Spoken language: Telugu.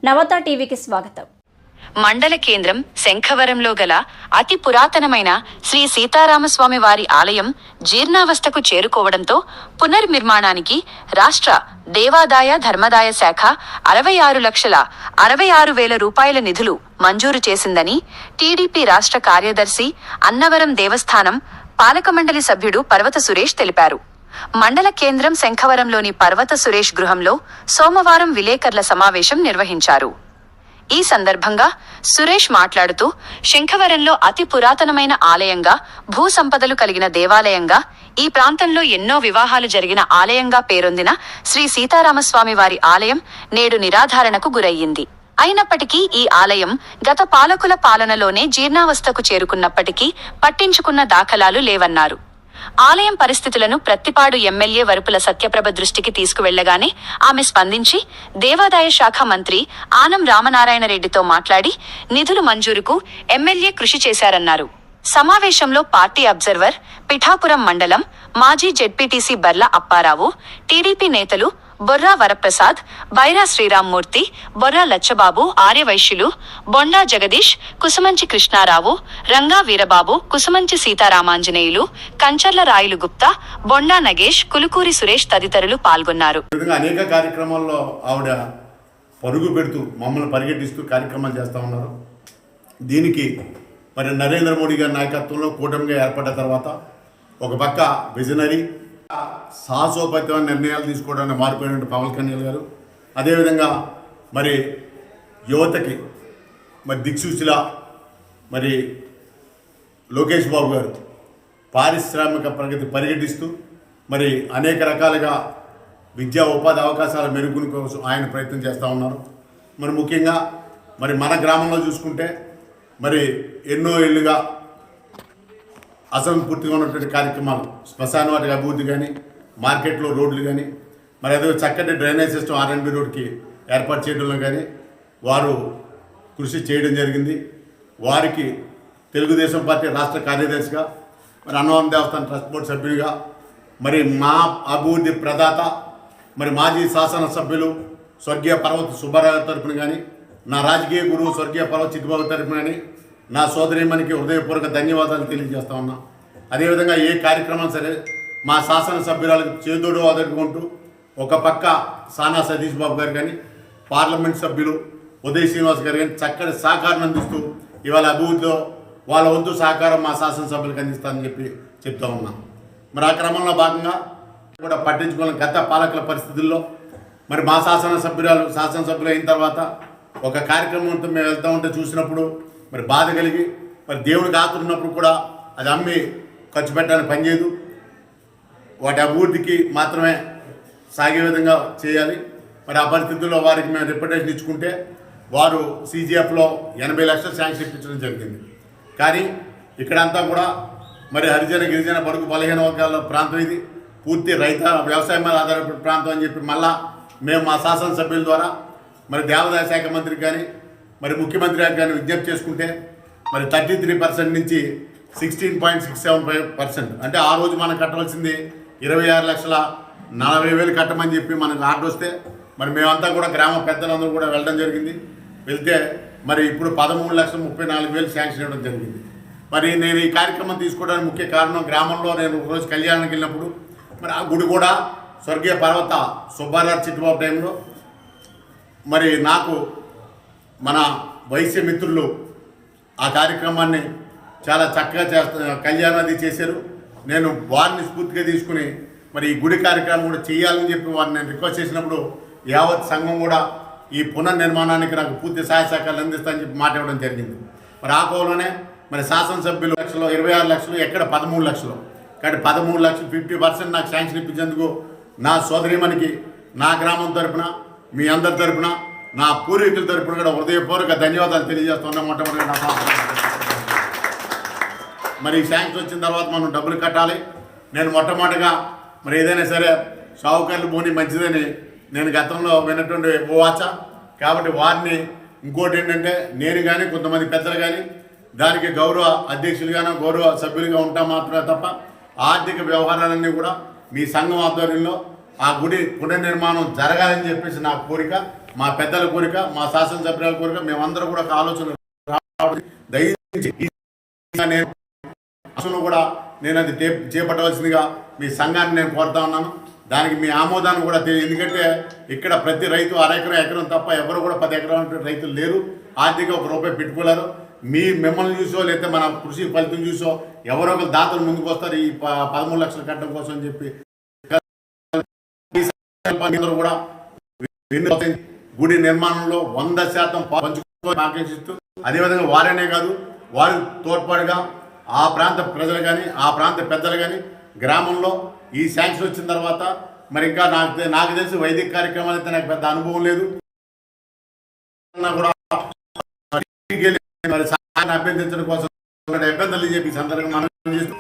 నవత టీవీకి స్వాగతం. మండల కేంద్రం శంఖవరంలో గల అతి పురాతనమైన శ్రీ సీతారామస్వామి వారి ఆలయం జీర్ణావస్థకు చేరుకోవడంతో పునర్నిర్మాణానికి రాష్ట్ర దేవాదాయ ధర్మదాయ శాఖ 66,66,000 రూపాయల నిధులు మంజూరు చేసిందని టీడీపీ రాష్ట్ర కార్యదర్శి అన్నవరం దేవస్థానం పాలకమండలి సభ్యుడు పర్వత సురేష్ తెలిపారు. మండల కేంద్రం శంఖవరంలోని పర్వత సురేష్ గృహంలో సోమవారం విలేకరుల సమావేశం నిర్వహించారు. ఈ సందర్భంగా సురేష్ మాట్లాడుతూ, శంఖవరంలో అతి పురాతనమైన ఆలయంగా, భూ సంపదలు కలిగిన దేవాలయంగా, ఈ ప్రాంతంలో ఎన్నో వివాహాలు జరిగిన ఆలయంగా పేరొందిన శ్రీ సీతారామస్వామి వారి ఆలయం నేడు నిరాధారణకు గురయ్యింది. అయినప్పటికీ ఈ ఆలయం గత పాలకుల పాలనలోనే జీర్ణావస్థకు చేరుకున్నప్పటికీ పట్టించుకున్న దాఖలాలు లేవన్నారు. ఆలయం పరిస్థితులను ప్రత్తిపాడు ఎమ్మెల్యే వరుపుల సత్యప్రభ దృష్టికి తీసుకువెళ్లగానే ఆమె స్పందించి దేవాదాయ శాఖ మంత్రి ఆనం రామనారాయణ రెడ్డితో మాట్లాడి నిధులు మంజూరుకు ఎమ్మెల్యే కృషి చేశారన్నారు. సమావేశంలో పార్టీ అబ్జర్వర్, పిఠాపురం మండలం మాజీ జెడ్పీటీసీ బర్ల అప్పారావు, టీడీపీ నేతలు బొర్రా వరప్రసాద్, బైరా శ్రీరామ్మూర్తి, బొర్రా లచ్చబాబు, ఆర్యవైశ్యులు, బొండా జగదీష్, కుసుమంచి కృష్ణారావు, రంగా వీరబాబు, కుసుమంచి సీతారామాంజనేయులు, కంచర్ల రాయులు గుప్తా, బొండా నగేష్, కులుకూరి సురేష్ తదితరులు పాల్గొన్నారు. అనేక కార్యక్రమాల్లో ఆవిడ పరుగు పెడుతూ మమ్మల్ని పరిగెట్టిస్తూ కార్యక్రమాలు చేస్తూ ఉన్నారు. దీనికి మరి నరేంద్ర మోడీ గారి నాయకత్వంలో కూటమిగా ఏర్పడ్డ తర్వాత ఒక పక్క విజనరీ సాహసోపేతమైన నిర్ణయాలు తీసుకోవడానికి మారిపోయినటువంటి పవన్ కళ్యాణ్ గారు, అదేవిధంగా మరి యువతకి మరి దిక్సూచిలా మరి లోకేష్ బాబు గారు పారిశ్రామిక ప్రగతి పరిగెట్టిస్తూ మరి అనేక రకాలుగా విద్యా ఉపాధి అవకాశాల మెరుగుని కోసం ఆయన ప్రయత్నం చేస్తూ ఉన్నారు. మరి ముఖ్యంగా మరి మన గ్రామంలో చూసుకుంటే మరి ఎన్నో ఏళ్ళుగా అసంపూర్తిగా ఉన్నటువంటి కార్యక్రమాలు, శ్మశాన వాటికి అభివృద్ధి కానీ, మార్కెట్లో రోడ్లు కానీ, మరి అదే చక్కటి డ్రైనేజ్ సిస్టమ్ R&B రోడ్కి ఏర్పాటు చేయడంలో కానీ వారు కృషి చేయడం జరిగింది. వారికి తెలుగుదేశం పార్టీ రాష్ట్ర కార్యదర్శిగా, మరి అన్నవరం దేవస్థానం ట్రస్ట్ బోర్డు సభ్యుడిగా, మరి మా అభివృద్ధి ప్రదాత మరి మాజీ శాసనసభ్యులు స్వర్గీయ పర్వత సుబ్బారావు తరపున కానీ, నా రాజకీయ గురువు స్వర్గీయ పర్వత చిట్టుబాబు తరపున కానీ నా సోదరీమణికి హృదయపూర్వక ధన్యవాదాలు తెలియజేస్తా ఉన్నా. అదేవిధంగా ఏ కార్యక్రమం సరే మా శాసనసభ్యురాలకు చేదోడు ఆదరుకుంటూ ఒక పక్క సానా సతీష్ బాబు గారు కానీ, పార్లమెంట్ సభ్యులు ఉదయ్ శ్రీనివాస్ గారు కానీ చక్కటి సహకారం అందిస్తూ ఇవాళ అభివృద్ధిలో వాళ్ళ వంతు సహకారం మా శాసనసభ్యులకు అందిస్తానని చెప్తా ఉన్నాం. మరి ఆ క్రమంలో భాగంగా కూడా పట్టించుకోవాలి. గత పాలకుల పరిస్థితుల్లో మరి మా శాసనసభ్యులు అయిన తర్వాత ఒక కార్యక్రమంతో మేము వెళ్తూ ఉంటే చూసినప్పుడు మరి బాధ కలిగి, మరి దేవుడికి ఆతున్నప్పుడు కూడా అది అమ్మి ఖర్చు పెట్టడానికి పనిచేయదు, వాటి అభివృద్ధికి మాత్రమే సాగే విధంగా చేయాలి. మరి ఆ పరిస్థితుల్లో వారికి మేము రిప్రజెంటేషన్ ఇచ్చుకుంటే వారు CGFలో 80 లక్షలు శాంక్షన్ ఇప్పించడం జరిగింది. కానీ ఇక్కడంతా కూడా మరి హరిజన గిరిజన బడుగు బలహీన వర్గాల ప్రాంతం, ఇది పూర్తి వ్యవసాయం మీద ఆధారపడిన ప్రాంతం అని చెప్పి మళ్ళా మేము మా శాసనసభ్యుల ద్వారా మరి దేవాదాయ శాఖ మంత్రికి కానీ మరి ముఖ్యమంత్రి గారికి కానీ విజ్ఞప్తి చేసుకుంటే మరి 33% నుంచి 16.675%, అంటే ఆ రోజు మనం కట్టవలసింది 26,40,000 కట్టమని చెప్పి మనకు ఆర్డర్ వస్తే మరి మేమంతా కూడా గ్రామ పెద్దలందరూ కూడా వెళ్ళడం జరిగింది. వెళ్తే మరి ఇప్పుడు 13,34,000 శాంక్షన్ ఇవ్వడం జరిగింది. మరి నేను ఈ కార్యక్రమం తీసుకోవడానికి ముఖ్య కారణం, గ్రామంలో నేను ఒకరోజు కళ్యాణానికి వెళ్ళినప్పుడు మరి ఆ గుడి కూడా స్వర్గీయ పర్వత సుబ్బారావు చిట్టుబాబు టైంలో మరి నాకు మన వైశ్య మిత్రులు ఆ కార్యక్రమాన్ని చాలా చక్కగా కళ్యాణాది చేశారు. నేను వారిని స్ఫూర్తిగా తీసుకుని మరి ఈ గుడి కార్యక్రమం కూడా చేయాలని చెప్పి వారిని నేను రిక్వెస్ట్ చేసినప్పుడు యావత్ సంఘం కూడా ఈ పునర్నిర్మాణానికి నాకు పూర్తి సహాయ సహకారాలు అందిస్తానని చెప్పి మాట ఇవ్వడం జరిగింది. మరి ఆ కోవలోనే మరి శాసనసభ్యులు 26 లక్షలు, ఎక్కడ 13 లక్షలు, కాబట్టి 13 లక్షలు 50% నాకు శాంక్షన్ ఇప్పించేందుకు నా సోదరిమణికి నా గ్రామం తరపున, మీ అందరి తరపున, నా పూర్వీకుల తరపున కూడా హృదయపూర్వక ధన్యవాదాలు తెలియజేస్తున్నా. మొట్టమొదటి నా మరి శాంక్షన్ వచ్చిన తర్వాత మనం డబ్బులు కట్టాలి. నేను మొట్టమొదటిగా మరి ఏదైనా సరే షావుకారులు పోనీ మంచిదని నేను గతంలో విన్నటువంటి వాచ, కాబట్టి వారిని ఇంకోటి ఏంటంటే నేను కానీ కొంతమంది పెద్దలు కానీ దానికి గౌరవ అధ్యక్షులుగానో గౌరవ సభ్యులుగా ఉంటాం మాత్రమే తప్ప ఆర్థిక వ్యవహారాలన్నీ కూడా మీ సంఘం ఆధ్వర్యంలో ఆ గుడి పునర్నిర్మాణం జరగాలని చెప్పేసి నా కోరిక. మా పెద్దల కోరిక, మా శాసనసభ్యుల కోరిక, మేమందరం కూడా ఒక ఆలోచన రావడం దయచేసి నేను కూడా నేను అది చేపట్టవలసిందిగా మీ సంఘాన్ని నేను కోరుతా ఉన్నాను. దానికి మీ ఆమోదాన్ని కూడా ఎందుకంటే ఇక్కడ ప్రతి రైతు అరెకరం ఎకరం తప్ప ఎవరు కూడా 10 ఎకరాల రైతులు లేరు. ఆర్థిక ₹1 పెట్టుకోలేరు. మిమ్మల్ని చూసో లేకపోతే మన కృషి ఫలితం చూసో ఎవరో ఒకరు దాతలు ముందుకు వస్తారు ఈ 13 లక్షలు కట్టడం కోసం అని చెప్పి కూడా గుడి నిర్మాణంలో 100% పంచుకోవాలని ఆకాంక్షిస్తూ, అదేవిధంగా వారనే కాదు వారి తోడ్పాటుగా ఆ ప్రాంత ప్రజలు కానీ ఆ ప్రాంత పెద్దలు కానీ గ్రామంలో ఈ శాంక్షన్ వచ్చిన తర్వాత మరి ఇంకా నాకు తెలిసి వైదిక కార్యక్రమాలు అయితే నాకు పెద్ద అనుభవం లేదు. కూడా అభ్యర్థించడం కోసం ఇబ్బందులు చెప్పి సందర్భంగా మనం చేస్తూ